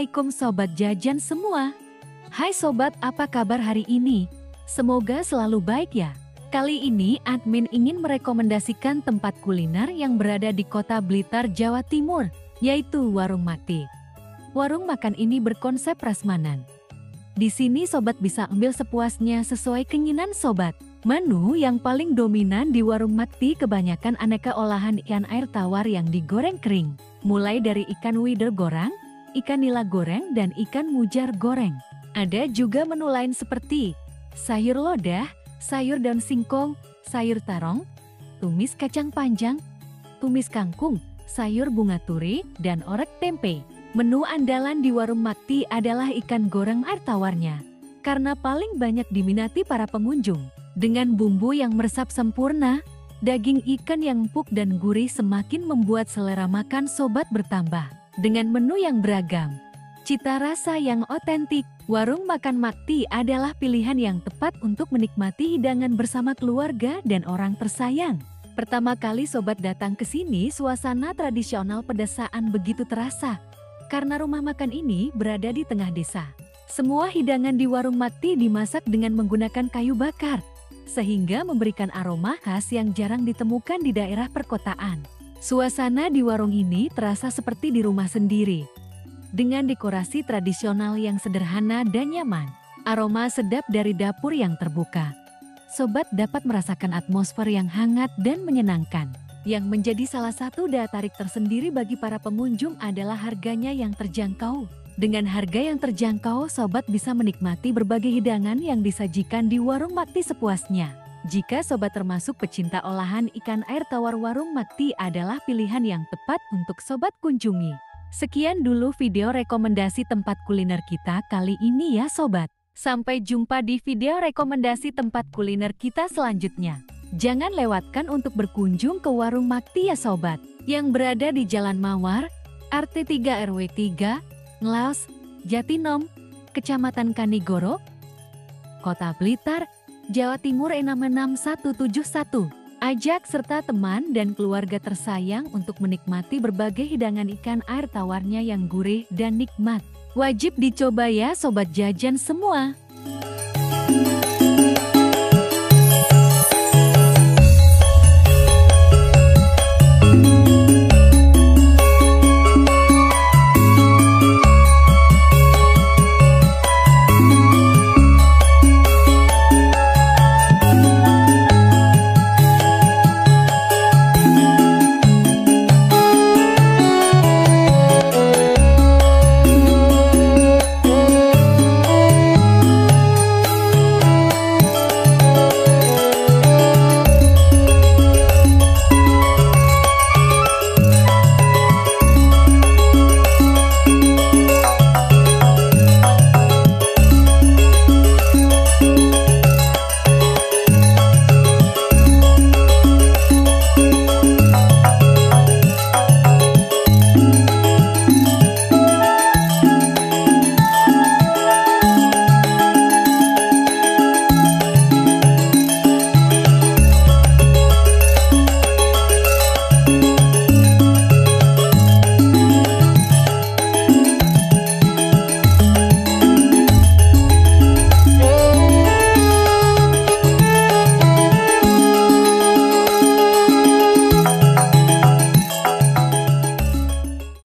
Assalamualaikum Sobat Jajan semua. Hai Sobat, apa kabar hari ini? Semoga selalu baik ya. Kali ini admin ingin merekomendasikan tempat kuliner yang berada di kota Blitar, Jawa Timur, yaitu Warung Makti. Warung makan ini berkonsep prasmanan. Di sini Sobat bisa ambil sepuasnya sesuai keinginan Sobat. Menu yang paling dominan di Warung Makti kebanyakan aneka olahan ikan air tawar yang digoreng kering. Mulai dari ikan wider goreng, ikan nila goreng, dan ikan mujar goreng. Ada juga menu lain seperti sayur lodah, sayur daun singkong, sayur tarong, tumis kacang panjang, tumis kangkung, sayur bunga turi, dan orek tempe. Menu andalan di Warung Makti adalah ikan goreng air tawarnya, karena paling banyak diminati para pengunjung. Dengan bumbu yang meresap sempurna, daging ikan yang empuk dan gurih semakin membuat selera makan Sobat bertambah. Dengan menu yang beragam, cita rasa yang otentik, Warung Makan Makti adalah pilihan yang tepat untuk menikmati hidangan bersama keluarga dan orang tersayang. Pertama kali Sobat datang ke sini, suasana tradisional pedesaan begitu terasa, karena rumah makan ini berada di tengah desa. Semua hidangan di Warung Makti dimasak dengan menggunakan kayu bakar, sehingga memberikan aroma khas yang jarang ditemukan di daerah perkotaan. Suasana di warung ini terasa seperti di rumah sendiri. Dengan dekorasi tradisional yang sederhana dan nyaman, aroma sedap dari dapur yang terbuka. Sobat dapat merasakan atmosfer yang hangat dan menyenangkan. Yang menjadi salah satu daya tarik tersendiri bagi para pengunjung adalah harganya yang terjangkau. Dengan harga yang terjangkau, Sobat bisa menikmati berbagai hidangan yang disajikan di Warung Makti sepuasnya. Jika Sobat termasuk pecinta olahan ikan air tawar, Warung Makti adalah pilihan yang tepat untuk Sobat kunjungi. Sekian dulu video rekomendasi tempat kuliner kita kali ini ya Sobat. Sampai jumpa di video rekomendasi tempat kuliner kita selanjutnya. Jangan lewatkan untuk berkunjung ke Warung Makti ya Sobat, yang berada di Jalan Mawar, RT 3 RW 3, Nglaos, Jatinom, Kecamatan Kanigoro, Kota Blitar, Jawa Timur 66171. Ajak serta teman dan keluarga tersayang untuk menikmati berbagai hidangan ikan air tawarnya yang gurih dan nikmat. Wajib dicoba ya Sobat Jajan semua.